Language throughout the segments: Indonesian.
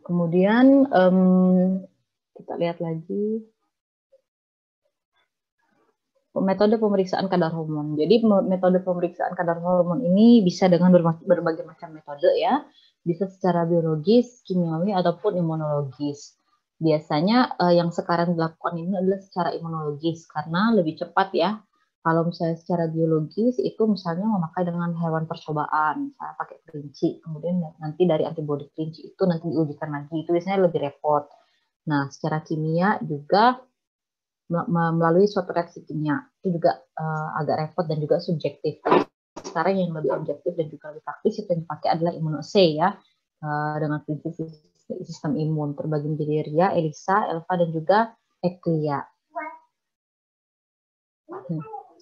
Kemudian kita lihat lagi metode pemeriksaan kadar hormon. Jadi metode pemeriksaan kadar hormon ini bisa dengan berbagai macam metode ya. Bisa secara biologis, kimiawi, ataupun imunologis. Biasanya yang sekarang dilakukan ini adalah secara imunologis karena lebih cepat ya. Kalau misalnya secara biologis itu misalnya memakai dengan hewan percobaan, misalnya pakai kelinci, kemudian nanti dari antibodi kelinci itu nanti diujikan lagi, itu biasanya lebih repot. Nah, secara kimia juga melalui suatu reaksi kimia itu juga agak repot dan juga subjektif. Sekarang yang lebih objektif dan juga lebih praktis itu yang dipakai adalah immunoassay ya, dengan prinsip sistem imun terbagi menjadi RIA, ELISA, ELVA dan juga ECLIA.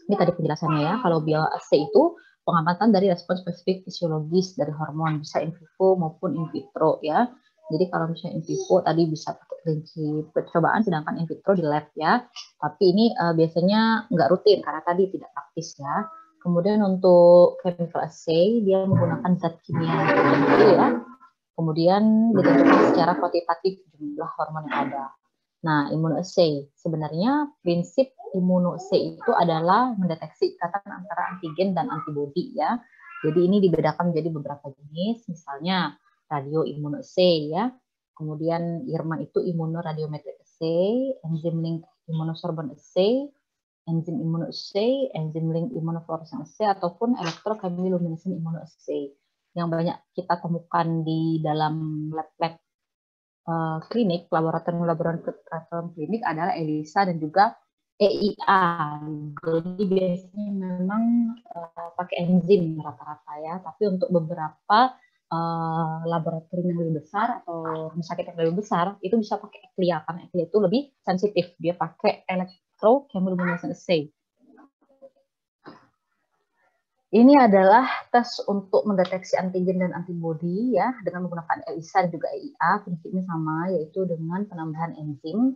Ini tadi penjelasannya ya. Kalau bioassay itu pengamatan dari respons spesifik fisiologis dari hormon, bisa in vivo maupun in vitro ya. Jadi kalau misalnya in vivo tadi bisa pakai prinsip percobaan, sedangkan in vitro di lab ya. Tapi ini biasanya nggak rutin karena tadi tidak praktis ya. Kemudian untuk chemical assay dia menggunakan zat kimia tertentu ya. Kemudian ditentukan secara kuantitatif jumlah hormon yang ada. Nah, immunoassay sebenarnya prinsip immunoassay itu adalah mendeteksi ikatan antara antigen dan antibodi ya. Jadi ini dibedakan menjadi beberapa jenis, misalnya radioimmunoassay ya. Kemudian IRMA itu immunoradiometric assay, enzyme link immunosorbent assay, enzim immunoassay, enzim link immunofluorescence assay ataupun electrochemiluminescent immunoassay. Yang banyak kita temukan di dalam lab-lab klinik, laboratorium klinik adalah ELISA dan juga EIA. Jadi biasanya memang pakai enzim rata-rata ya, tapi untuk beberapa laboratorium yang lebih besar atau rumah sakit yang lebih besar itu bisa pakai ECLIA karena ECLIA itu lebih sensitif, dia pakai electrochemiluminescent assay. Ini adalah tes untuk mendeteksi antigen dan antibodi ya dengan menggunakan ELISA dan juga EIA. Prinsipnya sama, yaitu dengan penambahan enzim.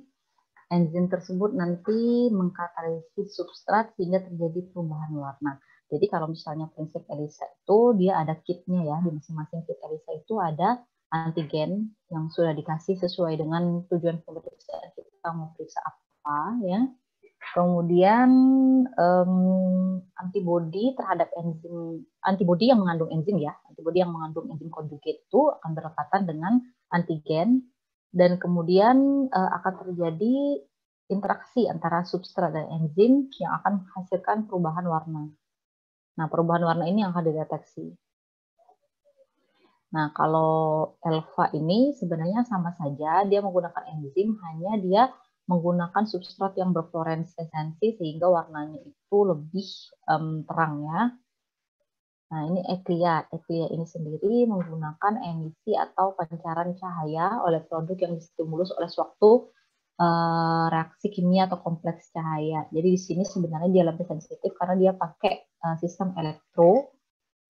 Enzim tersebut nanti mengkatalisis substrat sehingga terjadi perubahan warna. Jadi kalau misalnya prinsip ELISA itu dia ada kitnya ya, di masing-masing kit ELISA itu ada antigen yang sudah dikasih sesuai dengan tujuan pemeriksaan kita mau periksa apa ya. Kemudian antibodi terhadap enzim, antibodi yang mengandung enzim ya, antibodi yang mengandung enzim konjugat itu akan berdekatan dengan antigen dan kemudian akan terjadi interaksi antara substrat dan enzim yang akan menghasilkan perubahan warna. Nah, perubahan warna ini yang akan dideteksi. Nah, kalau ELVA ini sebenarnya sama saja, dia menggunakan enzim, hanya dia menggunakan substrat yang berfluoresensi sehingga warnanya itu lebih terang ya. Nah, ini ECLIA. ECLIA ini sendiri menggunakan emisi atau pancaran cahaya oleh produk yang distimulus oleh suatu reaksi kimia atau kompleks cahaya. Jadi di sini sebenarnya dia lebih sensitif karena dia pakai sistem elektro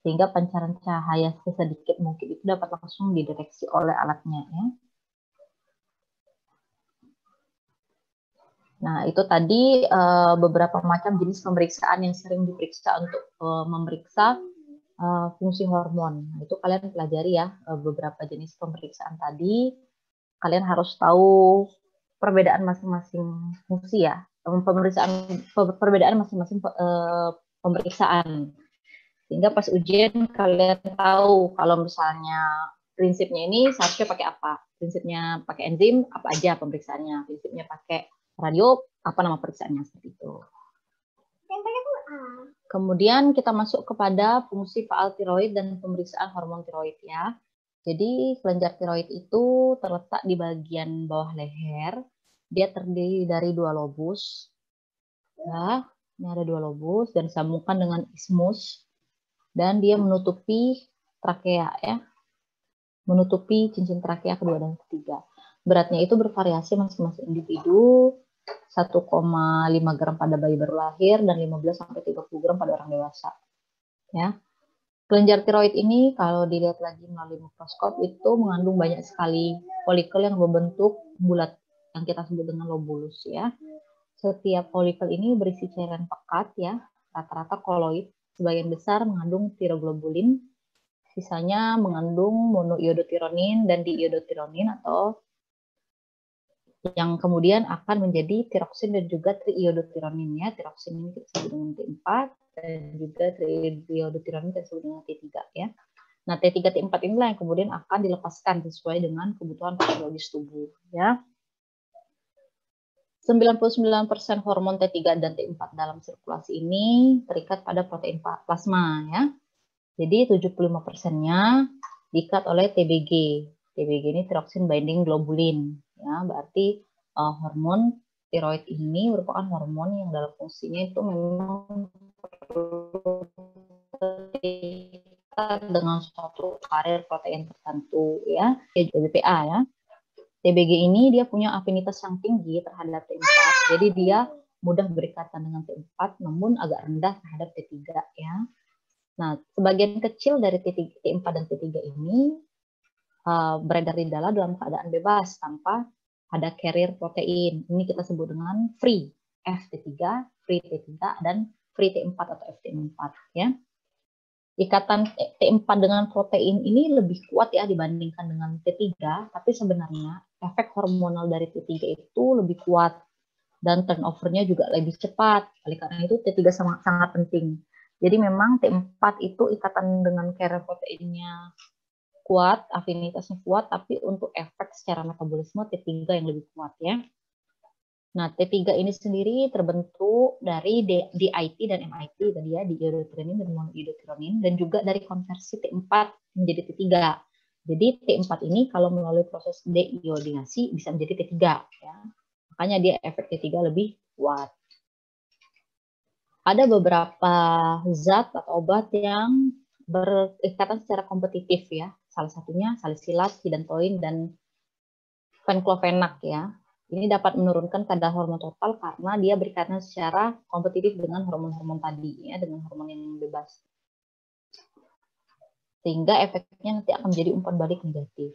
sehingga pancaran cahaya sedikit mungkin itu dapat langsung dideteksi oleh alatnya ya. Nah, itu tadi beberapa macam jenis pemeriksaan yang sering diperiksa untuk memeriksa fungsi hormon. Nah, itu kalian pelajari ya beberapa jenis pemeriksaan tadi. Kalian harus tahu perbedaan masing-masing fungsi ya. Perbedaan masing-masing pemeriksaan. Sehingga pas ujian kalian tahu kalau misalnya prinsipnya ini seharusnya pakai apa. Prinsipnya pakai enzim, apa aja pemeriksaannya. Prinsipnya pakai radio, apa nama periksaannya, seperti itu. Kemudian kita masuk kepada fungsi faal tiroid dan pemeriksaan hormon tiroid ya. Jadi kelenjar tiroid itu terletak di bagian bawah leher. Dia terdiri dari 2 lobus. Ya, ini ada 2 lobus dan disambungkan dengan ismus. Dan dia menutupi trakea ya. Menutupi cincin trakea kedua dan ketiga. Beratnya itu bervariasi masing-masing individu. 1,5 gram pada bayi baru lahir dan 15-30 gram pada orang dewasa. Ya. Kelenjar tiroid ini kalau dilihat lagi melalui mikroskop itu mengandung banyak sekali folikel yang berbentuk bulat yang kita sebut dengan lobulus ya. Setiap folikel ini berisi cairan pekat ya, rata-rata koloid, sebagian besar mengandung tiroglobulin, sisanya mengandung monoiodotironin dan diiodotironin atau yang kemudian akan menjadi tiroksin dan juga triiodotironin ya. Tiroksin ini kita sebut dengan T4 dan juga triiodotironin kita sebut dengan T3 ya. Nah, T3 T4 inilah yang kemudian akan dilepaskan sesuai dengan kebutuhan fisiologis tubuh ya. 99% hormon T3 dan T4 dalam sirkulasi ini terikat pada protein plasma ya. Jadi 75%-nya diikat oleh TBG. TBG ini tyrosine binding globulin ya, berarti hormon tiroid ini merupakan hormon yang dalam fungsinya itu memang dengan suatu karir protein tertentu ya, BPA ya. TBG ini dia punya afinitas yang tinggi terhadap T4, jadi dia mudah berikatan dengan T4 namun agak rendah terhadap T3 ya. Nah, sebagian kecil dari T4 dan T3 ini beredar di dalam keadaan bebas tanpa ada carrier protein. Ini kita sebut dengan free FT3, free T3 dan free T4 atau FT4 ya. Ikatan T4 dengan protein ini lebih kuat ya dibandingkan dengan T3, tapi sebenarnya efek hormonal dari T3 itu lebih kuat dan turnover-nya juga lebih cepat. Oleh karena itu T3 sangat penting. Jadi memang T4 itu ikatan dengan carrier proteinnya kuat, afinitasnya kuat, tapi untuk efek secara metabolisme T3 yang lebih kuat ya. Nah, T3 ini sendiri terbentuk dari DIT dan MIT tadi ya, diiodotironin dan monoiodotironin, dan juga dari konversi T4 menjadi T3. Jadi T4 ini kalau melalui proses deiodinasi bisa menjadi T3 ya. Makanya dia efek T3 lebih kuat. Ada beberapa zat atau obat yang berikatan secara kompetitif ya. Salah satunya salisilat, hidantoin, dan penclofenac ya. Ini dapat menurunkan kadar hormon total karena dia berikatan secara kompetitif dengan hormon-hormon tadi ya, dengan hormon yang bebas. Sehingga efeknya nanti akan menjadi umpan balik negatif.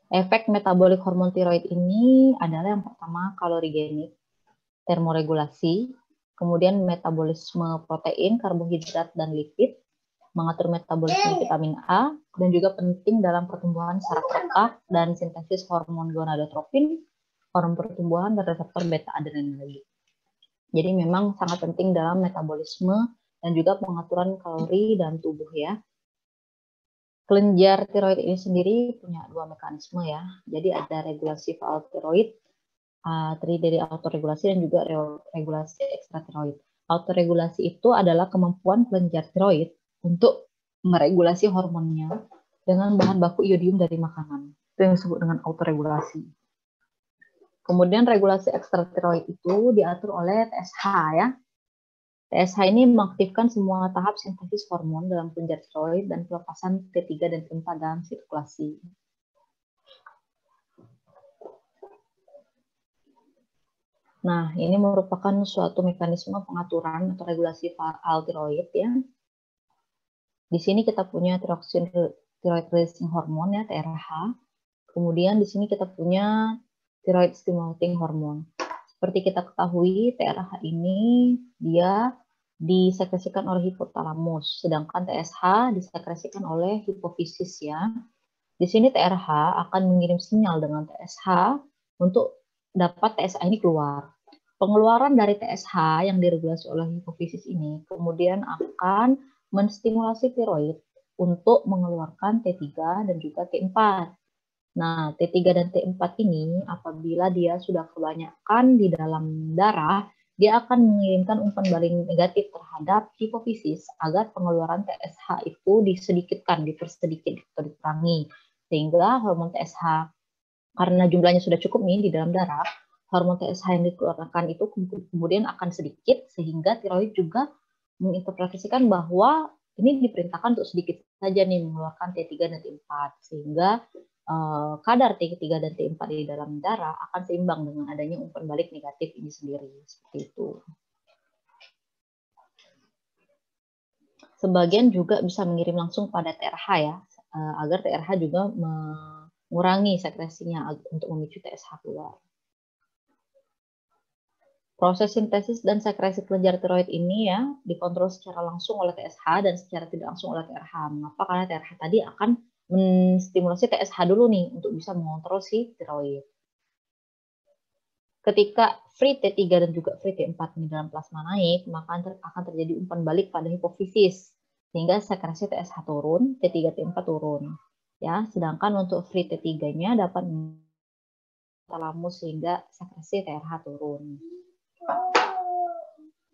Efek metabolik hormon tiroid ini adalah yang pertama kalorigenik, termoregulasi, kemudian metabolisme protein, karbohidrat, dan lipid, mengatur metabolisme vitamin A, dan juga penting dalam pertumbuhan saraf otak dan sintesis hormon gonadotropin, hormon pertumbuhan, dan reseptor beta adrenergi. Jadi memang sangat penting dalam metabolisme dan juga pengaturan kalori dalam tubuh ya. Kelenjar tiroid ini sendiri punya dua mekanisme ya. Jadi ada regulasi faal tiroid, terdiri dari autoregulasi dan juga regulasi ekstratiroid. Autoregulasi itu adalah kemampuan kelenjar tiroid untuk meregulasi hormonnya dengan bahan baku iodium dari makanan. Itu yang disebut dengan autoregulasi. Kemudian regulasi ekstratiroid itu diatur oleh TSH ya. TSH ini mengaktifkan semua tahap sintesis hormon dalam kelenjar tiroid dan pelepasan T3 dan T4 dalam sirkulasi. Nah, ini merupakan suatu mekanisme pengaturan atau regulasi faal tiroid ya. Di sini kita punya thyroxine thyroid releasing hormone ya, TRH. Kemudian di sini kita punya thyroid stimulating hormone. Seperti kita ketahui, TRH ini dia disekresikan oleh hipotalamus, sedangkan TSH disekresikan oleh hipofisis ya. Di sini TRH akan mengirim sinyal dengan TSH untuk dapat TSH ini keluar. Pengeluaran dari TSH yang diregulasi oleh hipofisis ini kemudian akan menstimulasi tiroid untuk mengeluarkan T3 dan juga T4. Nah, T3 dan T4 ini apabila dia sudah kebanyakan di dalam darah, dia akan mengirimkan umpan balik negatif terhadap hipofisis agar pengeluaran TSH itu disedikitkan, dipersedikit atau dikurangi. Sehingga hormon TSH, karena jumlahnya sudah cukup nih di dalam darah, hormon TSH yang dikeluarkan itu kemudian akan sedikit, sehingga tiroid juga menginterpretasikan bahwa ini diperintahkan untuk sedikit saja nih mengeluarkan T3 dan T4, sehingga kadar T3 dan T4 di dalam darah akan seimbang dengan adanya umpan balik negatif ini sendiri. Seperti itu. Sebagian juga bisa mengirim langsung pada TRH ya, agar TRH juga mengurangi sekresinya untuk memicu TSH keluar. Proses sintesis dan sekresi kelenjar tiroid ini ya dikontrol secara langsung oleh TSH dan secara tidak langsung oleh TRH. Mengapa? Karena TRH tadi akan menstimulasi TSH dulu nih untuk bisa mengontrol si tiroid. Ketika free T3 dan juga free T4 ini dalam plasma naik, maka akan terjadi umpan balik pada hipofisis sehingga sekresi TSH turun, T3 T4 turun. Ya, sedangkan untuk free T3-nya dapat talamus sehingga sekresi TRH turun.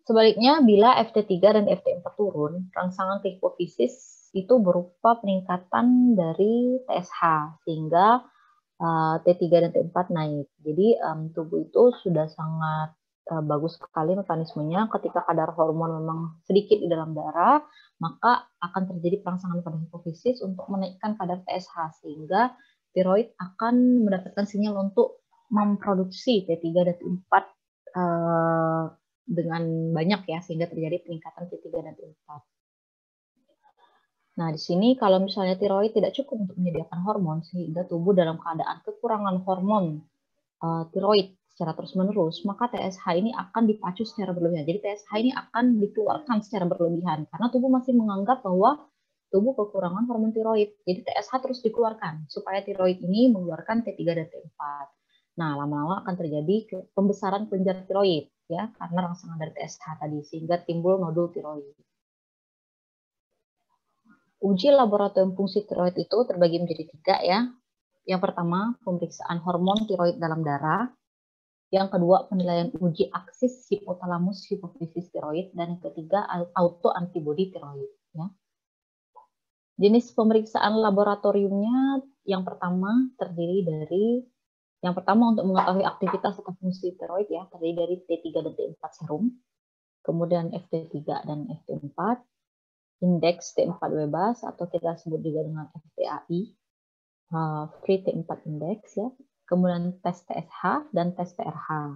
Sebaliknya, bila FT3 dan FT4 turun, rangsangan ke hipofisis itu berupa peningkatan dari TSH sehingga T3 dan T4 naik. Jadi tubuh itu sudah sangat bagus sekali mekanismenya. Ketika kadar hormon memang sedikit di dalam darah, maka akan terjadi perangsangan pada hipofisis untuk menaikkan kadar TSH sehingga tiroid akan mendapatkan sinyal untuk memproduksi T3 dan T4 dengan banyak ya sehingga terjadi peningkatan T3 dan T4. Nah, di sini kalau misalnya tiroid tidak cukup untuk menyediakan hormon sehingga tubuh dalam keadaan kekurangan hormon tiroid secara terus-menerus, maka TSH ini akan dipacu secara berlebihan. Jadi TSH ini akan dikeluarkan secara berlebihan karena tubuh masih menganggap bahwa tubuh kekurangan hormon tiroid. Jadi TSH terus dikeluarkan supaya tiroid ini mengeluarkan T3 dan T4. Nah, lama-lama akan terjadi pembesaran kelenjar tiroid ya karena rangsangan dari TSH tadi sehingga timbul nodul tiroid. Uji laboratorium fungsi tiroid itu terbagi menjadi 3 ya. Yang pertama, pemeriksaan hormon tiroid dalam darah. Yang kedua, penilaian uji aksis hipotalamus hipofisis tiroid. Dan yang ketiga, autoantibodi tiroid. Ya. Jenis pemeriksaan laboratoriumnya yang pertama terdiri dari yang pertama untuk mengetahui aktivitas atau fungsi tiroid ya, terdiri dari T3 dan T4 serum. Kemudian FT3 dan FT4. Indeks T4 bebas atau kita sebut juga dengan FTAI, free T4 index ya. Kemudian tes TSH dan tes TRH.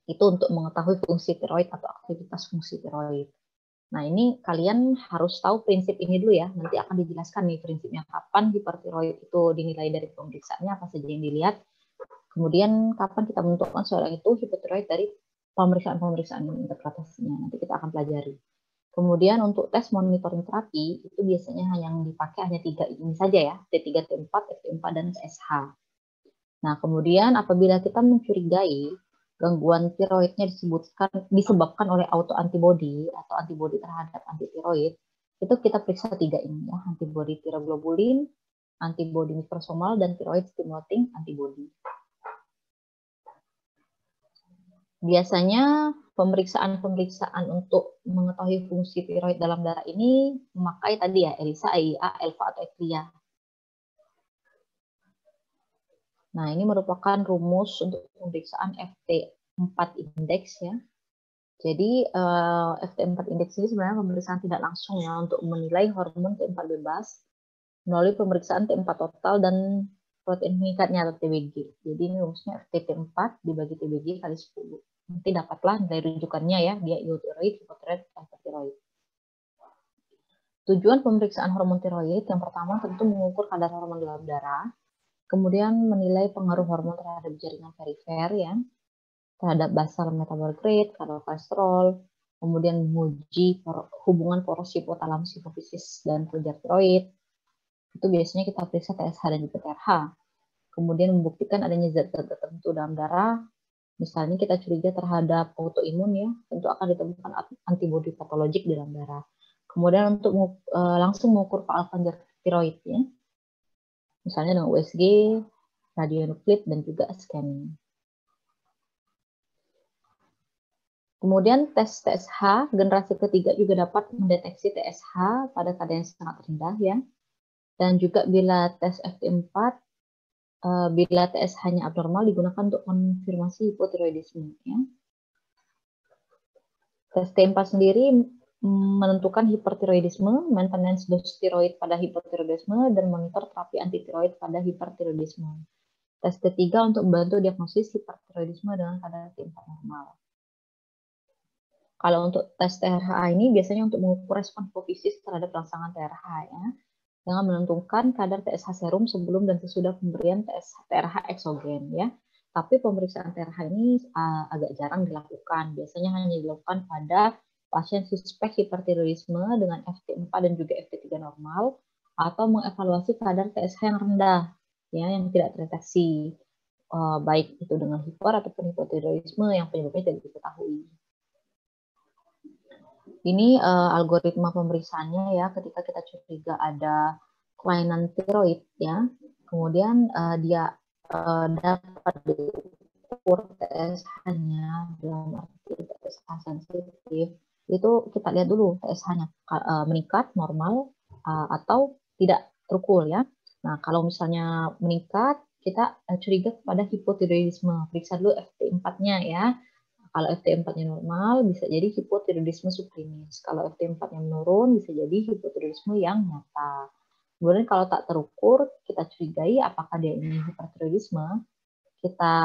Itu untuk mengetahui fungsi tiroid atau aktivitas fungsi tiroid. Nah, ini kalian harus tahu prinsip ini dulu ya. Nanti akan dijelaskan nih prinsipnya kapan hipertiroid itu dinilai dari pemeriksaannya apa saja yang dilihat. Kemudian kapan kita menentukan seorang itu hipertiroid dari pemeriksaan-pemeriksaan interpretasinya. Nanti kita akan pelajari. Kemudian untuk tes monitoring terapi itu biasanya yang dipakai hanya 3 ini saja ya, T3, T4, FT4 dan TSH. Nah, kemudian apabila kita mencurigai gangguan tiroidnya disebabkan oleh autoantibodi atau antibodi terhadap antitiroid, itu kita periksa 3 ini ya, antibodi tiroglobulin, antibodi mikrosomal dan tiroid stimulating antibody. Biasanya pemeriksaan-pemeriksaan untuk mengetahui fungsi tiroid dalam darah ini memakai tadi ya ELISA, EIA, ELVA atau ECLIA. Nah, ini merupakan rumus untuk pemeriksaan FT4 indeks ya. Jadi FT4 indeks ini sebenarnya pemeriksaan tidak langsung ya untuk menilai hormon T4 bebas melalui pemeriksaan T4 total dan protein pengikatnya atau TBG. Jadi ini rumusnya FT4 dibagi TBG kali 10. Nanti dapatlah nilai rujukannya ya, dia eutiroid, hipotiroid, hypertiroid. Tujuan pemeriksaan hormon tiroid yang pertama tentu mengukur kadar hormon dalam darah, kemudian menilai pengaruh hormon terhadap jaringan perifer ya, terhadap basal metabolic rate, kadar kolesterol, kemudian menguji hubungan poros hipotalamus hipofisis dan kelenjar tiroid. Itu biasanya kita periksa TSH dan juga TRH. Kemudian membuktikan adanya zat-zat tertentu dalam darah. Misalnya kita curiga terhadap autoimun ya, tentu akan ditemukan antibodi patologik dalam darah. Kemudian untuk langsung mengukur faal kelenjar tiroid ya, misalnya dengan USG, radionuklit dan juga scanning. Kemudian tes TSH generasi ketiga juga dapat mendeteksi TSH pada kadar yang sangat rendah ya. Dan juga bila tes FT4 bila TSH-nya abnormal digunakan untuk konfirmasi hipotiroidisme. Ya. Tes T4 sendiri menentukan hipertiroidisme, maintenance dose steroid pada hipotiroidisme, dan monitor terapi antitiroid pada hipertiroidisme. Tes ketiga untuk membantu diagnosis hipertiroidisme dengan kadar T4 normal. Kalau untuk tes TRH ini biasanya untuk mengukur respon hipofisis terhadap rangsangan TRH ya, dengan menentukan kadar TSH serum sebelum dan sesudah pemberian TRH eksogen ya. Tapi pemeriksaan TRH ini agak jarang dilakukan. Biasanya hanya dilakukan pada pasien suspek hipertiroidisme dengan FT4 dan juga FT3 normal, atau mengevaluasi kadar TSH yang rendah, ya, yang tidak terdeteksi, baik itu dengan hiper ataupun hipotiroidisme yang penyebabnya tidak diketahui. Ini algoritma pemeriksaannya ya, ketika kita curiga ada kelainan tiroid ya, kemudian dia dapat diukur TSH-nya dalam arti TSH sensitif, itu kita lihat dulu TSH-nya meningkat normal atau tidak terukur ya. Nah, kalau misalnya meningkat, kita curiga kepada hipotiroidisme. Periksa dulu FT4-nya ya. Kalau FT4-nya normal, bisa jadi hipotiroidisme subklinis. Kalau FT4-nya menurun, bisa jadi hipotiroidisme yang nyata. Kemudian kalau tak terukur, kita curigai apakah dia ini hipertiroidisme, kita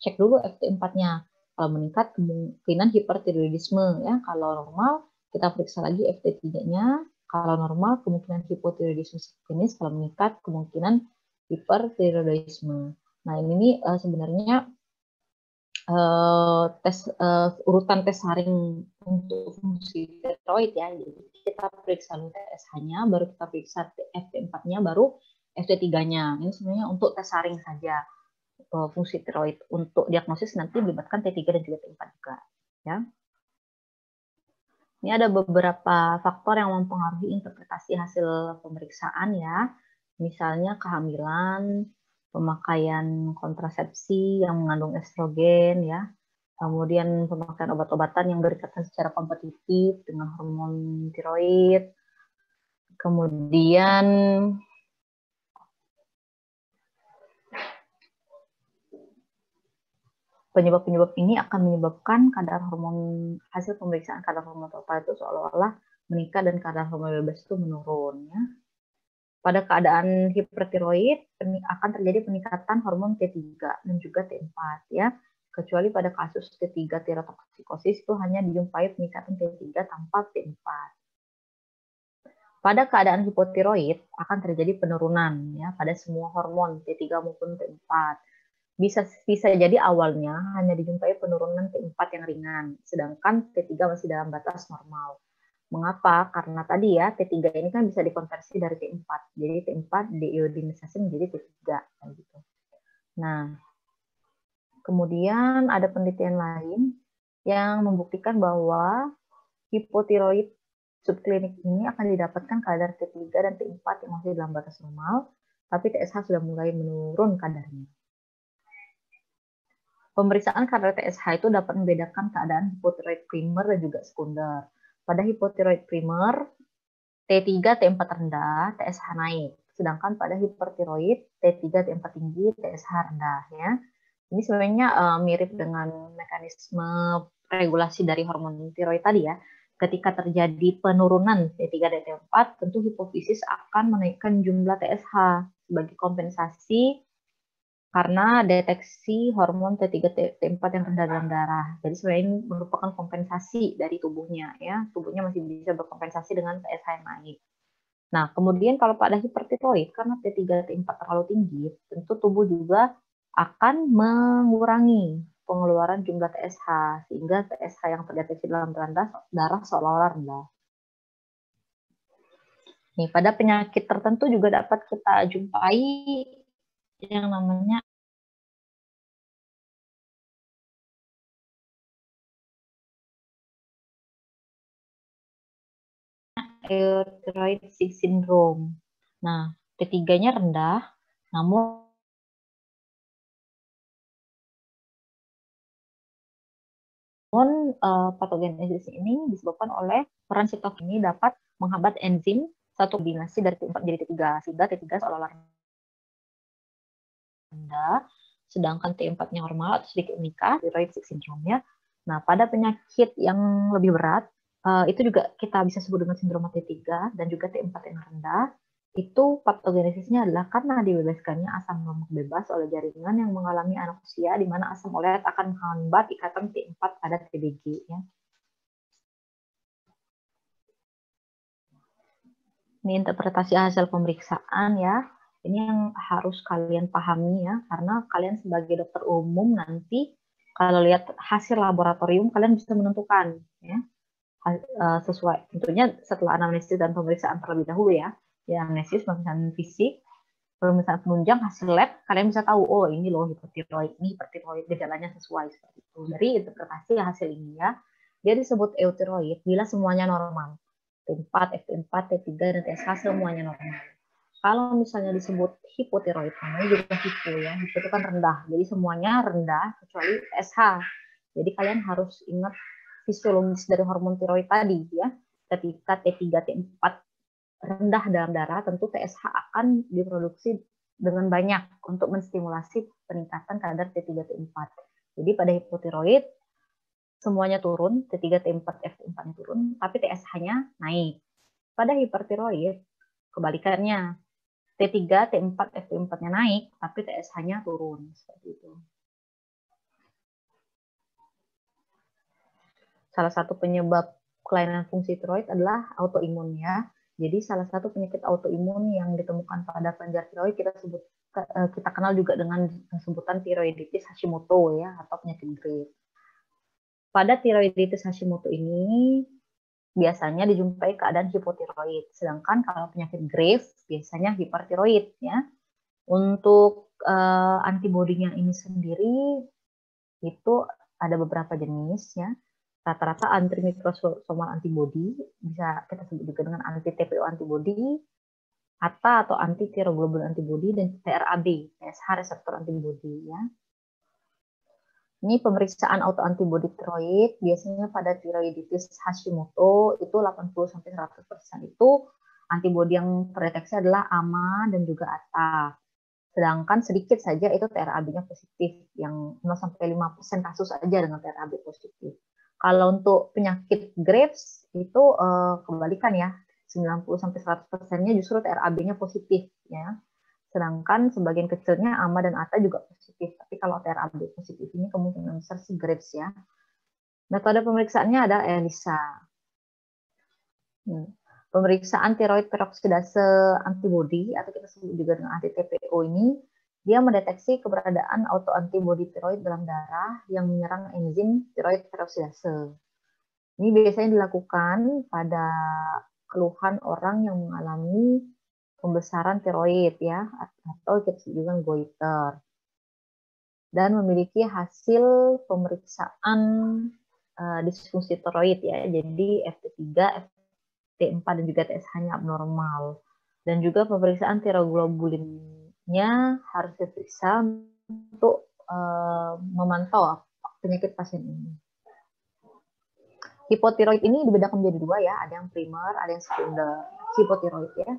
cek dulu FT4-nya. Kalau meningkat, kemungkinan hipertiroidisme. Ya. Kalau normal, kita periksa lagi FT3-nya. Kalau normal, kemungkinan hipotiroidisme subklinis. Kalau meningkat, kemungkinan hipertiroidisme. Nah, ini sebenarnya urutan tes saring untuk fungsi tiroid ya. Jadi kita periksa dulu TSH-nya, baru kita periksa FT4-nya, baru FT3-nya. Ini sebenarnya untuk tes saring saja fungsi tiroid. Untuk diagnosis nanti melibatkan T3 dan juga T4 juga. Ya. Ini ada beberapa faktor yang mempengaruhi interpretasi hasil pemeriksaan ya. Misalnya kehamilan, pemakaian kontrasepsi yang mengandung estrogen ya. Kemudian pemakaian obat-obatan yang berkaitan secara kompetitif dengan hormon tiroid. Kemudian penyebab-penyebab ini akan menyebabkan kadar hormon, hasil pemeriksaan kadar hormon total itu seolah-olah meningkat dan kadar hormon bebas itu menurun. Ya. Pada keadaan hipertiroid akan terjadi peningkatan hormon T3 dan juga T4 ya. Kecuali pada kasus T3 tirotoksikosis itu hanya dijumpai peningkatan T3 tanpa T4. Pada keadaan hipotiroid akan terjadi penurunan ya pada semua hormon T3 maupun T4. Bisa jadi awalnya hanya dijumpai penurunan T4 yang ringan, sedangkan T3 masih dalam batas normal. Mengapa? Karena tadi ya, T3 ini kan bisa dikonversi dari T4. Jadi T4 diiodinisasi menjadi T3. Gitu. Nah, kemudian ada penelitian lain yang membuktikan bahwa hipotiroid subklinik ini akan didapatkan kadar T3 dan T4 yang masih dalam batas normal, tapi TSH sudah mulai menurun kadarnya. Pemeriksaan kadar TSH itu dapat membedakan keadaan hipotiroid primer dan juga sekunder. Pada hipotiroid primer, T3, T4 rendah, TSH naik. Sedangkan pada hipertiroid, T3, T4 tinggi, TSH rendah. Ya. Ini sebenarnya mirip dengan mekanisme regulasi dari hormon tiroid tadi ya. Ketika terjadi penurunan T3 dan T4, tentu hipofisis akan menaikkan jumlah TSH sebagai kompensasi karena deteksi hormon T3 T4 yang rendah dalam darah. Jadi sebenarnya ini merupakan kompensasi dari tubuhnya ya. Tubuhnya masih bisa berkompensasi dengan TSH yang naik. Nah, kemudian kalau pada hipertiroid karena T3 T4 terlalu tinggi, tentu tubuh juga akan mengurangi pengeluaran jumlah TSH sehingga TSH yang terdeteksi dalam darah seolah-olah rendah. Nih, pada penyakit tertentu juga dapat kita jumpai yang namanya euthyroid syndrome. Nah, T3-nya rendah, namun patogenesis ini disebabkan oleh peran sitokin ini dapat menghambat enzim satu kombinasi dari T4 menjadi T3, sehingga T3 seolah-olah rendah, sedangkan T4-nya normal atau sedikit meningkat, euthyroid syndrome ya. Nah, pada penyakit yang lebih berat, itu juga kita bisa sebut dengan sindroma T3 dan juga T4 yang rendah, itu patogenesisnya adalah karena dibebaskannya asam lemak bebas oleh jaringan yang mengalami anoksia, di mana asam oleat akan menghambat ikatan T4 pada TBG. Ya. Ini interpretasi hasil pemeriksaan ya. Ini yang harus kalian pahami ya, karena kalian sebagai dokter umum nanti kalau lihat hasil laboratorium kalian bisa menentukan ya sesuai tentunya setelah anamnesis dan pemeriksaan terlebih dahulu ya. Ya anamnesis, pemeriksaan fisik, pemeriksaan penunjang, hasil lab, kalian bisa tahu oh ini loh hipotiroid, ini hipertiroid, gejalanya sesuai seperti itu. Dari interpretasi hasil ini ya, dia disebut eutiroid bila semuanya normal. T4, FT4, T3, dan TSH semuanya normal. Kalau misalnya disebut hipotiroid, namanya juga hipo ya, hipo itu kan rendah. Jadi semuanya rendah kecuali TSH. Jadi kalian harus ingat fisiologis dari hormon tiroid tadi ya. Ketika T3, T4 rendah dalam darah, tentu TSH akan diproduksi dengan banyak untuk menstimulasi peningkatan kadar T3, T4. Jadi pada hipotiroid semuanya turun, T3, T4, FT4-nya turun, tapi TSH-nya naik. Pada hipertiroid kebalikannya, T3, T4, FT4-nya naik, tapi TSH-nya turun. Seperti itu. Salah satu penyebab kelainan fungsi tiroid adalah autoimun ya. Jadi salah satu penyakit autoimun yang ditemukan pada kelenjar tiroid kita kenal juga dengan sebutan tiroiditis Hashimoto ya, atau penyakit Graves. Pada tiroiditis Hashimoto ini biasanya dijumpai keadaan hipotiroid, sedangkan kalau penyakit Graves biasanya hipertiroid ya. Untuk antibodinya ini sendiri itu ada beberapa jenis ya. Rata-rata antimikrosomal antibody bisa kita sebut juga dengan anti TPO antibody, ATA atau anti tiroglobulin antibody, dan TRAB, TSH reseptor antibody ya. Ini pemeriksaan autoantibody tiroid biasanya pada tiroiditis Hashimoto itu 80-100% itu antibody yang terdeteksi adalah AMA dan juga ATA. Sedangkan sedikit saja itu TRAB-nya positif, yang 0-5% kasus saja dengan TRAB positif. Kalau untuk penyakit Graves itu kebalikan ya, 90-100%-nya justru TRAB-nya positif ya. Sedangkan sebagian kecilnya AMA dan ATA juga positif. Tapi kalau TRAB positif ini kemungkinan besar sih Graves ya. Metode pemeriksaannya ada ELISA. Pemeriksaan tiroid peroksidase antibody atau kita sebut juga dengan anti TPO ini, dia mendeteksi keberadaan autoantibody tiroid dalam darah yang menyerang enzim tiroid peroksidase. Ini biasanya dilakukan pada keluhan orang yang mengalami pembesaran tiroid ya, atau kita sebut juga goiter, dan memiliki hasil pemeriksaan disfungsi tiroid ya, jadi FT3, T4 dan juga TSH-nya abnormal. Dan juga pemeriksaan tiroglobulinnya harus diperiksa untuk memantau penyakit pasien ini. Hipotiroid ini dibedakan menjadi dua ya, ada yang primer, ada yang sekunder. Hipotiroid ya,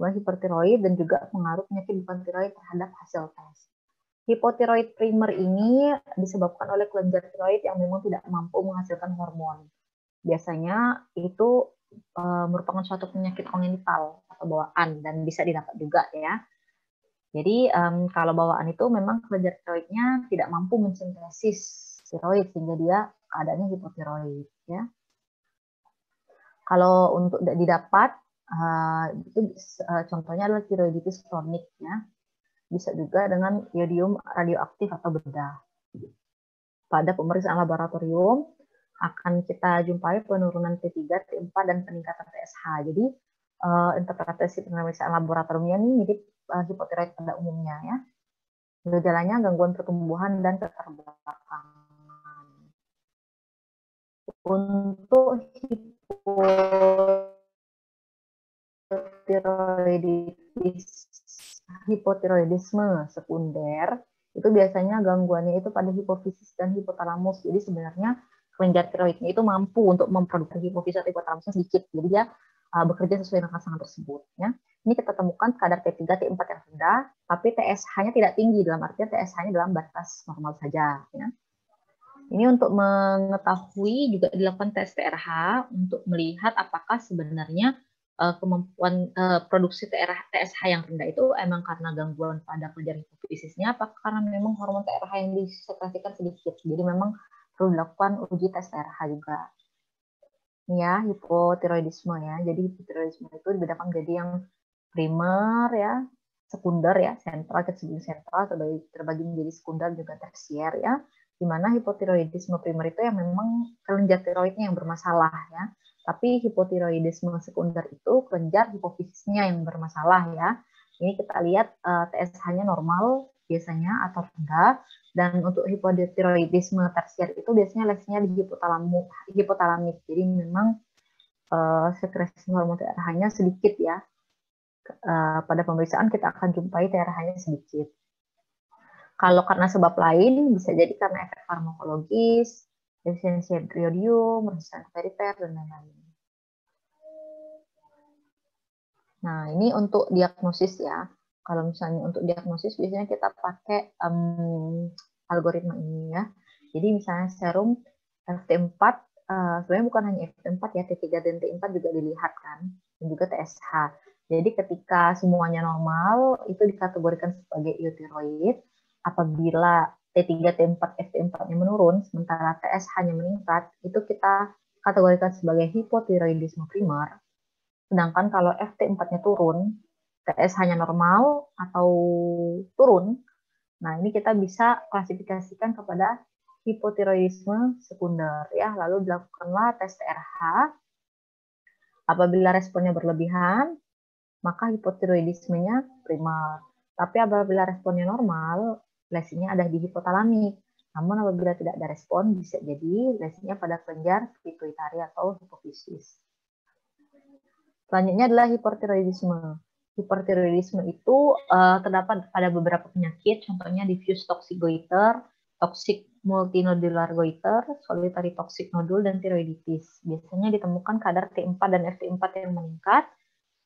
hipertiroid dan juga pengaruh penyakit bukan tiroid terhadap hasil tes. Hipotiroid primer ini disebabkan oleh kelenjar tiroid yang memang tidak mampu menghasilkan hormon. Biasanya itu merupakan suatu penyakit kongenital atau bawaan dan bisa didapat juga ya. Jadi kalau bawaan itu memang kelenjar tiroidnya tidak mampu mensintesis tiroid sehingga dia keadaannya hipotiroid ya. Kalau untuk didapat itu contohnya adalah tiroiditis kronik ya. Bisa juga dengan iodium radioaktif atau bedah. Pada pemeriksaan laboratorium akan kita jumpai penurunan T3, T4, dan peningkatan TSH. Jadi interpretasi pemeriksaan laboratoriumnya ini mirip hipotiroid pada umumnya ya. Gejalanya gangguan pertumbuhan dan keterbelakangan. Untuk hipotiroidisme sekunder itu biasanya gangguannya itu pada hipofisis dan hipotalamus. Jadi sebenarnya kelenjar tiroidnya itu mampu untuk memproduksi hipofisis atau hipotalamusnya sedikit. Jadi dia bekerja sesuai dengan rangsangan tersebut. Ya. Ini kita temukan kadar T3, T4 yang rendah, tapi TSH-nya tidak tinggi, dalam artian TSH-nya dalam batas normal saja. Ya. Ini untuk mengetahui juga dilakukan tes TRH untuk melihat apakah sebenarnya kemampuan produksi TSH yang rendah itu emang karena gangguan pada kelenjar hipofisisnya, apakah karena memang hormon TRH yang disekresikan sedikit. Jadi memang perlu dilakukan uji tes TRH juga. Ini ya, hipotiroidisme ya. Jadi hipotiroidisme itu dibedakan menjadi yang primer ya, sekunder ya, sentral kita sebut sentral, terbagi menjadi sekunder juga tersier ya, di mana hipotiroidisme primer itu yang memang kelenjar tiroidnya yang bermasalah ya. Tapi hipotiroidisme sekunder itu kelenjar hipofisisnya yang bermasalah ya. Ini kita lihat TSH-nya normal biasanya atau rendah, dan untuk hipotiroidisme tersier itu biasanya letaknya di hipotalamik. Jadi memang sekresi hormon TRH-nya sedikit ya. Pada pemeriksaan kita akan jumpai TRH-nya sedikit. Kalau karena sebab lain, bisa jadi karena efek farmakologis, defisiensi iodium, resistensi perifer, dan lain-lain. Nah, ini untuk diagnosis ya. Kalau misalnya untuk diagnosis, biasanya kita pakai algoritma ini ya. Jadi misalnya serum FT4, sebenarnya bukan hanya FT4 ya, T3 dan T4 juga dilihat kan, dan juga TSH. Jadi ketika semuanya normal, itu dikategorikan sebagai eutiroid. Apabila T3, T4, FT4-nya menurun, sementara TSH-nya meningkat, itu kita kategorikan sebagai hipotiroidisme primer. Sedangkan kalau FT4-nya turun, TSH-nya normal atau turun, nah ini kita bisa klasifikasikan kepada hipotiroidisme sekunder ya. Lalu dilakukanlah tes TRH. Apabila responnya berlebihan, maka hipotiroidismenya primer. Tapi apabila responnya normal, lesinya ada di hipotalamik. Namun apabila tidak ada respon, bisa jadi lesinya pada kelenjar pituitari atau hipofisis. Selanjutnya adalah hipertiroidisme. Hipertiroidisme itu terdapat pada beberapa penyakit, contohnya diffuse toxic goiter, toxic multinodular goiter, solitary toxic nodule, dan tiroiditis. Biasanya ditemukan kadar T4 dan FT4 yang meningkat,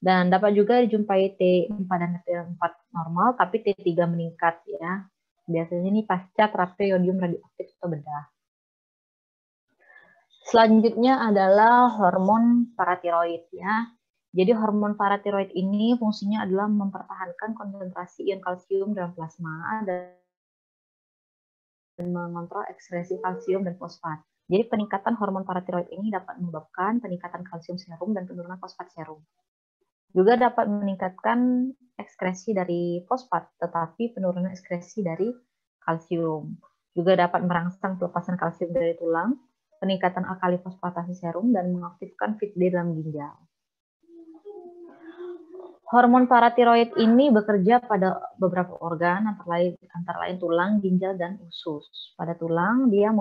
dan dapat juga dijumpai T4 dan FT4 normal, tapi T3 meningkat ya. Biasanya ini pasca terapi iodium radioaktif atau bedah. Selanjutnya adalah hormon paratiroid ya. Jadi hormon paratiroid ini fungsinya adalah mempertahankan konsentrasi ion kalsium dalam plasma dan mengontrol ekskresi kalsium dan fosfat. Jadi peningkatan hormon paratiroid ini dapat menyebabkan peningkatan kalsium serum dan penurunan fosfat serum. Juga dapat meningkatkan ekskresi dari fosfat, tetapi penurunan ekskresi dari kalsium. Juga dapat merangsang pelepasan kalsium dari tulang, peningkatan alkali fosfatasi serum, dan mengaktifkan FITD dalam ginjal. Hormon paratiroid ini bekerja pada beberapa organ, antara lain tulang, ginjal, dan usus. Pada tulang, dia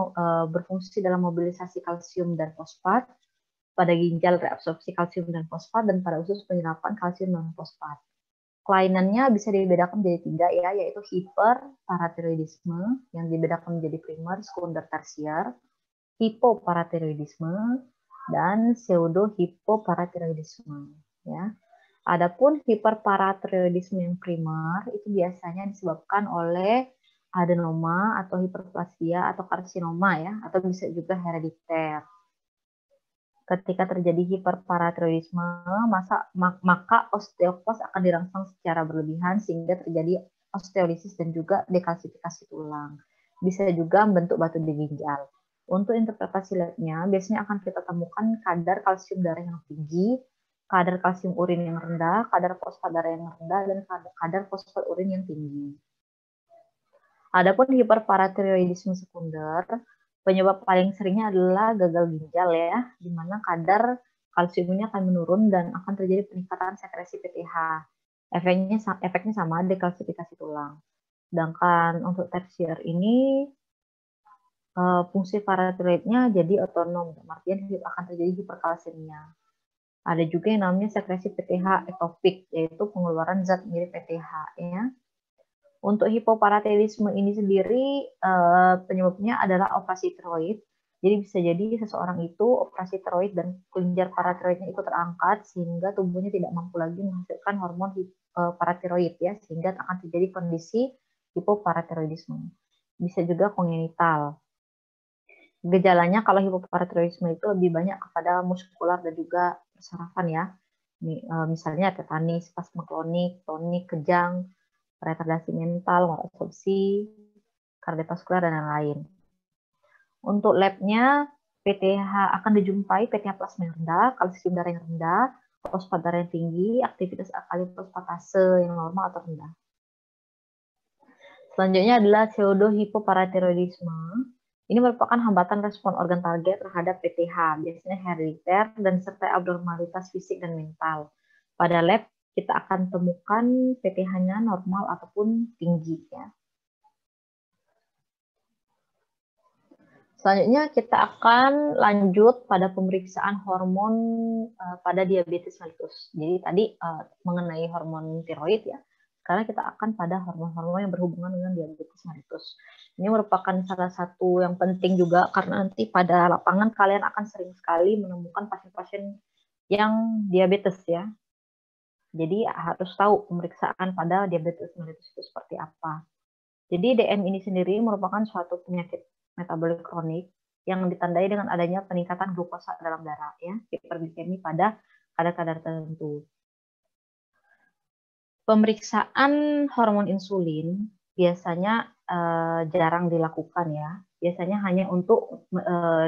berfungsi dalam mobilisasi kalsium dan fosfat. Pada ginjal, reabsorpsi kalsium dan fosfat. Dan pada usus, penyerapan kalsium dan fosfat. Kelainannya bisa dibedakan menjadi 3 ya, yaitu hiperparatiroidisme, yang dibedakan menjadi primer, sekunder, tersier, hipoparatiroidisme, dan pseudohipoparatiroidisme. Ya. Adapun hiperparatiroidisme yang primer itu biasanya disebabkan oleh adenoma atau hiperplasia atau karsinoma ya, atau bisa juga herediter. Ketika terjadi hiperparatiroidisme, maka osteopos akan dirangsang secara berlebihan sehingga terjadi osteolisis dan juga dekalsifikasi tulang. Bisa juga membentuk batu di ginjal. Untuk interpretasi labnya, biasanya akan kita temukan kadar kalsium darah yang tinggi, kadar kalsium urin yang rendah, kadar fosfat darah yang rendah, dan kadar fosfat urin yang tinggi. Adapun hiperparatiroidisme sekunder, penyebab paling seringnya adalah gagal ginjal ya, di mana kadar kalsiumnya akan menurun dan akan terjadi peningkatan sekresi PTH. Efeknya sama, dekalsifikasi tulang. Sedangkan untuk tersier ini, fungsi paratiroidnya jadi otonom, artinya akan terjadi hiperkalsemia. Ada juga yang namanya sekresi PTH ektopik, yaitu pengeluaran zat mirip PTH. Ya. Untuk hipoparatiroidisme ini sendiri, penyebabnya adalah operasi tiroid. Jadi bisa jadi seseorang itu operasi tiroid dan kelenjar paratiroidnya ikut terangkat, sehingga tubuhnya tidak mampu lagi menghasilkan hormon paratiroid, ya, sehingga akan terjadi kondisi hipoparatiroidisme. Bisa juga kongenital. Gejalanya kalau hipoparatiroidisme itu lebih banyak kepada muskular dan juga persarafan ya. Misalnya tetanis, spasme klonik, tonik, kejang, retardasi mental, malabsorpsi, kardiovaskular, dan lain-lain. Untuk labnya, PTH akan dijumpai PTH plasma yang rendah, kalsium darah yang rendah, fosfat darah yang tinggi, aktivitas alkali fosfatase yang normal atau rendah. Selanjutnya adalah pseudohipoparathyroidisme. Ini merupakan hambatan respon organ target terhadap PTH, biasanya herediter dan serta abnormalitas fisik dan mental. Pada lab, kita akan temukan PTH-nya normal ataupun tinggi. Ya. Selanjutnya kita akan lanjut pada pemeriksaan hormon pada diabetes mellitus. Jadi tadi mengenai hormon tiroid ya. Sekarang kita akan pada hormon-hormon yang berhubungan dengan diabetes mellitus. Ini merupakan salah satu yang penting juga karena nanti pada lapangan kalian akan sering sekali menemukan pasien-pasien yang diabetes ya. Jadi harus tahu pemeriksaan pada diabetes mellitus itu seperti apa. Jadi DM ini sendiri merupakan suatu penyakit metabolik kronik yang ditandai dengan adanya peningkatan glukosa dalam darah ya, hiperglikemi pada kadar-kadar tertentu. Pemeriksaan hormon insulin biasanya jarang dilakukan ya. Biasanya hanya untuk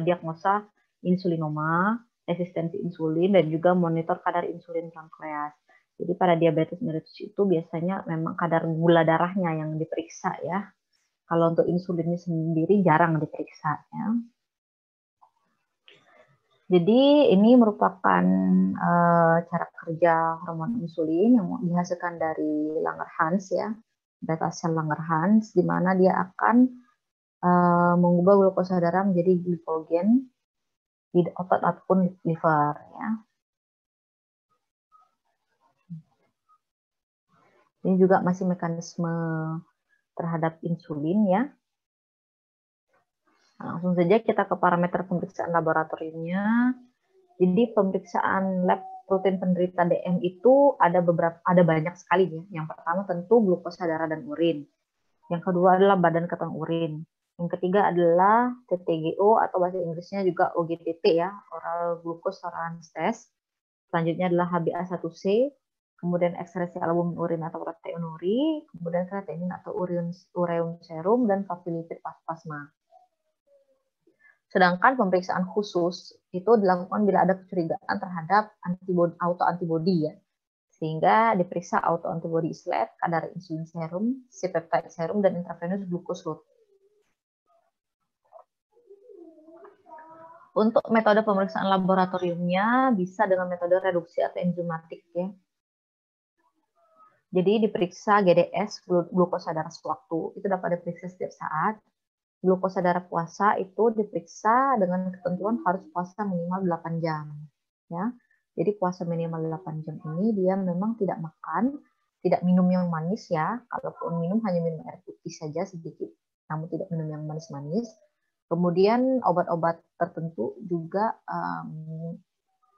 diagnosa insulinoma, resistensi insulin dan juga monitor kadar insulin pankreas. Jadi pada diabetes mellitus itu biasanya memang kadar gula darahnya yang diperiksa ya. Kalau untuk insulinnya sendiri jarang diperiksa. Ya. Jadi ini merupakan cara kerja hormon insulin yang dihasilkan dari Langerhans ya, beta sel Langerhans, di mana dia akan mengubah glukosa darah menjadi glikogen di otot ataupun liver. Ya. Ini juga masih mekanisme terhadap insulin ya. Langsung saja kita ke parameter pemeriksaan laboratoriumnya. Jadi pemeriksaan lab rutin penderita DM itu ada banyak sekali ya. Yang pertama tentu glukosa darah dan urin. Yang kedua adalah badan keteng urin. Yang ketiga adalah TTGO atau bahasa Inggrisnya juga OGTT ya, oral glucose tolerance test. Selanjutnya adalah HbA1c, kemudian ekskresi albumin urin atau proteinuri, kemudian kreatinin atau ureum serum, dan papilipid plasma. Sedangkan pemeriksaan khusus itu dilakukan bila ada kecurigaan terhadap autoantibody ya. Sehingga diperiksa autoantibody islet, kadar insulin serum, C-peptide serum, dan intravenous glucose load. Untuk metode pemeriksaan laboratoriumnya bisa dengan metode reduksi atau enzimatik ya. Jadi diperiksa GDS, glukosa darah sewaktu, itu dapat diperiksa setiap saat. Glukosa darah puasa itu diperiksa dengan ketentuan harus puasa minimal 8 jam. Ya. Jadi puasa minimal 8 jam ini dia memang tidak makan, tidak minum yang manis ya. Kalaupun minum hanya minum air putih saja sedikit, namun tidak minum yang manis-manis. Kemudian obat-obat tertentu juga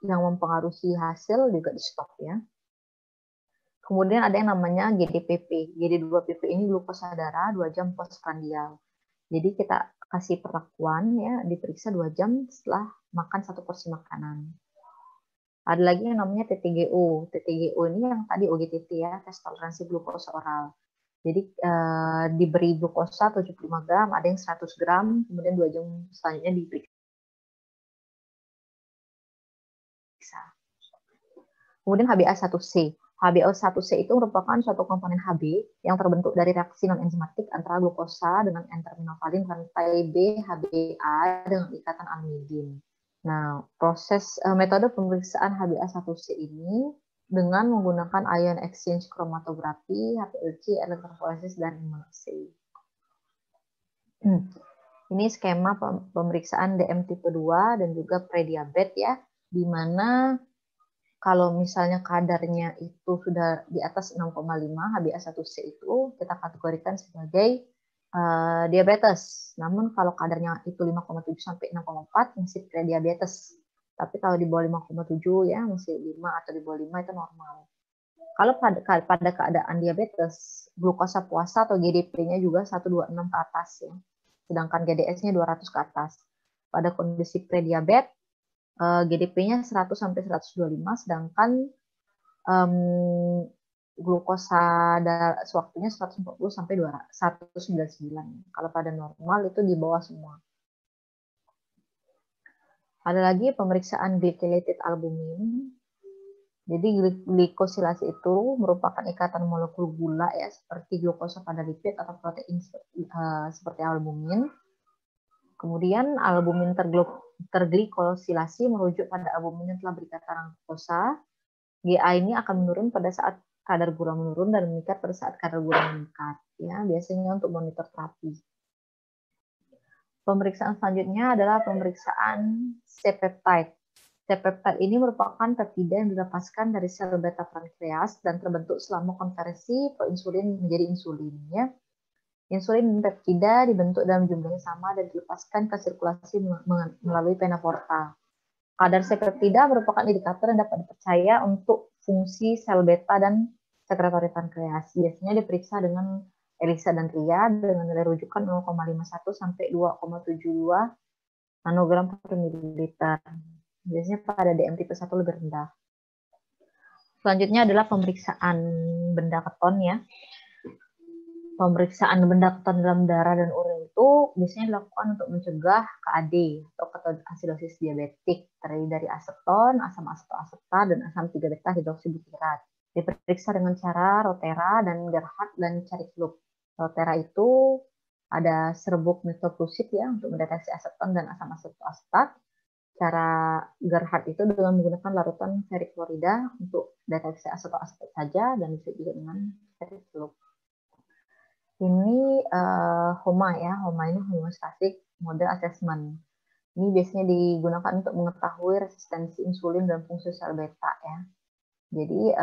yang mempengaruhi hasil juga di stop ya. Kemudian ada yang namanya GDPP. GD2PP ini glukosa darah 2 jam postprandial. Jadi kita kasih perlakuan ya, diperiksa 2 jam setelah makan 1 porsi makanan. Ada lagi yang namanya TTGO. TTGO ini yang tadi OGTT ya, tes toleransi glukosa oral. Jadi diberi glukosa 75 gram, ada yang 100 gram, kemudian 2 jam selanjutnya diperiksa. Kemudian HbA1c. HbA1c itu merupakan suatu komponen Hb yang terbentuk dari reaksi non-enzimatik antara glukosa dengan N-terminal-valin rantai B HbA dengan ikatan amidin. Nah, proses metode pemeriksaan HbA1c ini dengan menggunakan ion exchange chromatografi, HPLC, elektroforesis, dan immunoassay. Ini skema pemeriksaan DM tipe 2 dan juga prediabetes ya, di mana kalau misalnya kadarnya itu sudah di atas 6,5 HbA1c itu kita kategorikan sebagai diabetes. Namun kalau kadarnya itu 5,7 sampai 6,4 masih prediabetes. Tapi kalau di bawah 5,7 ya masih 5 atau di bawah 5 itu normal. Kalau pada keadaan diabetes, glukosa puasa atau GDP-nya juga 126 ke atas ya. Sedangkan GDS-nya 200 ke atas. Pada kondisi prediabetes GDP-nya 100 sampai 125, sedangkan glukosa sewaktunya 140 sampai 199. Kalau pada normal itu di bawah semua. Ada lagi pemeriksaan glycated albumin. Jadi glikosilasi itu merupakan ikatan molekul gula ya, seperti glukosa pada lipid atau protein seperti albumin. Kemudian albumin terglikosilasi merujuk pada albumin yang telah berikatan dengan glukosa. GA ini akan menurun pada saat kadar gula menurun dan meningkat pada saat kadar gula meningkat. Ya, biasanya untuk monitor terapi. Pemeriksaan selanjutnya adalah pemeriksaan C-peptide. C-peptide ini merupakan peptida yang dilepaskan dari sel beta pankreas dan terbentuk selama konversi proinsulin menjadi insulin. Ya. Insulin dan peptida dibentuk dalam jumlah yang sama dan dilepaskan ke sirkulasi melalui vena porta. Kadar C-peptida merupakan indikator yang dapat dipercaya untuk fungsi sel beta dan sekretory pankreas. Biasanya diperiksa dengan ELISA dan RIA dengan nilai rujukan 0,51 sampai 2,72 nanogram per mililiter. Biasanya pada DM tipe 1 lebih rendah. Selanjutnya adalah pemeriksaan benda keton ya. Pemeriksaan benda keton dalam darah dan urin itu biasanya dilakukan untuk mencegah KAD atau ketoasidosis diabetik, terdiri dari aseton, asam asetoasetat, dan asam 3-beta hidroksibutirat. Diperiksa dengan cara Rotera dan Gerhardt dan cari klub. Rotera itu ada serbuk metoplusit ya untuk mendeteksi aseton dan asam asetoasetat. Cara Gerhardt itu dengan menggunakan larutan ferriklorida untuk deteksi asetoasetat saja dan bisa juga dengan ferriklub. Ini HOMA ya, HOMA ini homeostatic model assessment. Ini biasanya digunakan untuk mengetahui resistensi insulin dan fungsi sel beta ya. Jadi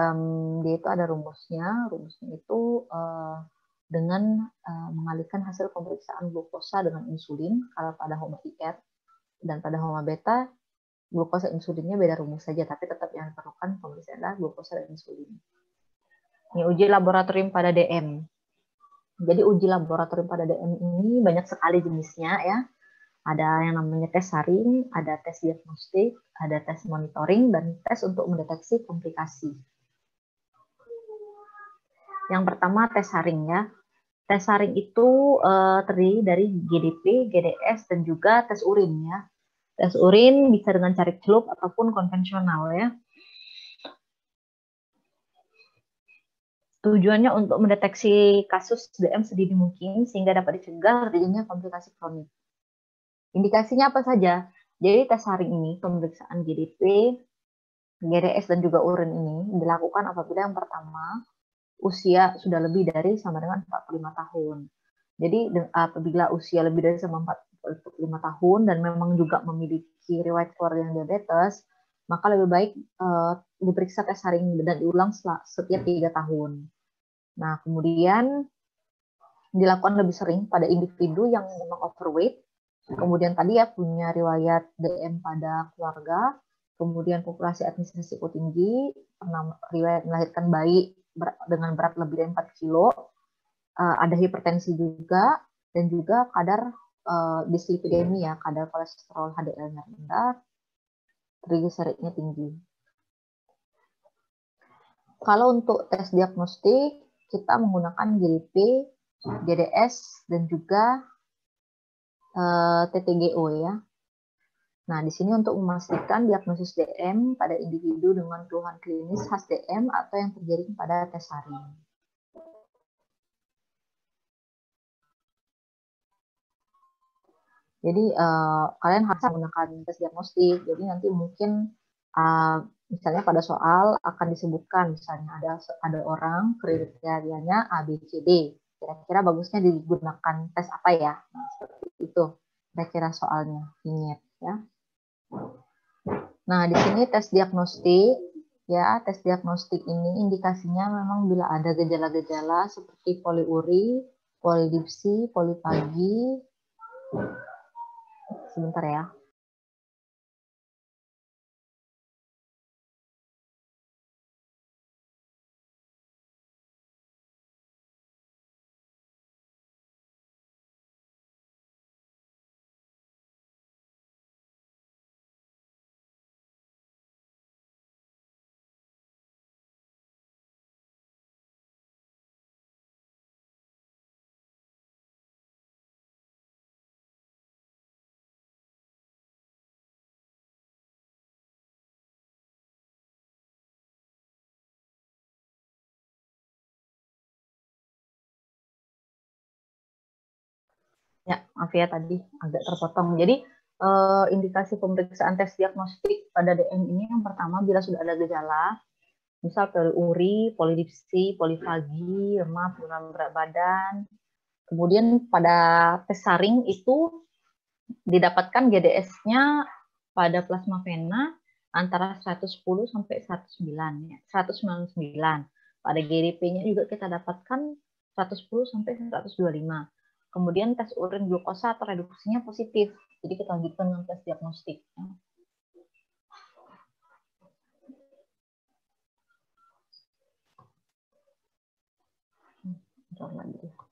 dia itu ada rumusnya itu dengan mengalihkan hasil pemeriksaan glukosa dengan insulin kalau pada HOMA IR dan pada HOMA beta glukosa insulinnya beda rumus saja, tapi tetap yang diperlukan pemeriksaan adalah glukosa dan insulin. Ini uji laboratorium pada DM. Jadi uji laboratorium pada DM ini banyak sekali jenisnya ya. Ada yang namanya tes saring, ada tes diagnostik, ada tes monitoring, dan tes untuk mendeteksi komplikasi. Yang pertama tes saring ya. Tes saring itu terdiri dari GDP, GDS, dan juga tes urin ya. Tes urin bisa dengan cari celup ataupun konvensional ya. Tujuannya untuk mendeteksi kasus DM sedini mungkin sehingga dapat dicegah terjadinya komplikasi kronik. Indikasinya apa saja? Jadi tes saring ini, pemeriksaan GDP, GDS, dan juga urin ini dilakukan apabila yang pertama usia sudah lebih dari sama dengan 45 tahun. Jadi apabila usia lebih dari sama 45 tahun dan memang juga memiliki riwayat keluarga yang diabetes, maka lebih baik diperiksa tes saring dan diulang setiap 3 tahun. Nah, kemudian dilakukan lebih sering pada individu yang memang overweight, kemudian tadi ya punya riwayat DM pada keluarga, kemudian populasi etnis risiko tinggi, pernah riwayat melahirkan bayi dengan berat lebih dari 4 kilo, ada hipertensi juga, dan juga kadar dislipidemia, kadar kolesterol HDL-nya rendah, trigliseridnya tinggi. Kalau untuk tes diagnostik, kita menggunakan GDP, GDS, dan juga TTGO ya. Nah, di sini untuk memastikan diagnosis DM pada individu dengan keluhan klinis khas DM atau yang terjadi pada tes saring. Jadi kalian harus menggunakan tes diagnostik. Jadi nanti mungkin misalnya pada soal akan disebutkan misalnya ada orang kriterianya A, B, C, D. Kira-kira bagusnya digunakan tes apa ya? Nah, seperti itu. Kira-kira soalnya ingat ya. Nah, di sini tes diagnostik ya, tes diagnostik ini indikasinya memang bila ada gejala-gejala seperti poliuri, polidipsi, polipagi. Sebentar ya. Ya, maaf ya tadi agak terpotong. Jadi indikasi pemeriksaan tes diagnostik pada DM ini yang pertama bila sudah ada gejala, misal poliuri, polidipsi, polifagi, lemah, penurunan berat badan. Kemudian pada tes saring itu didapatkan GDS-nya pada plasma vena antara 110 sampai 109 ya, 199. Pada GDP-nya juga kita dapatkan 110 sampai 125. Kemudian tes urin glukosa atau reduksinya positif. Jadi kita lanjutkan dengan tes diagnostik. Lagi.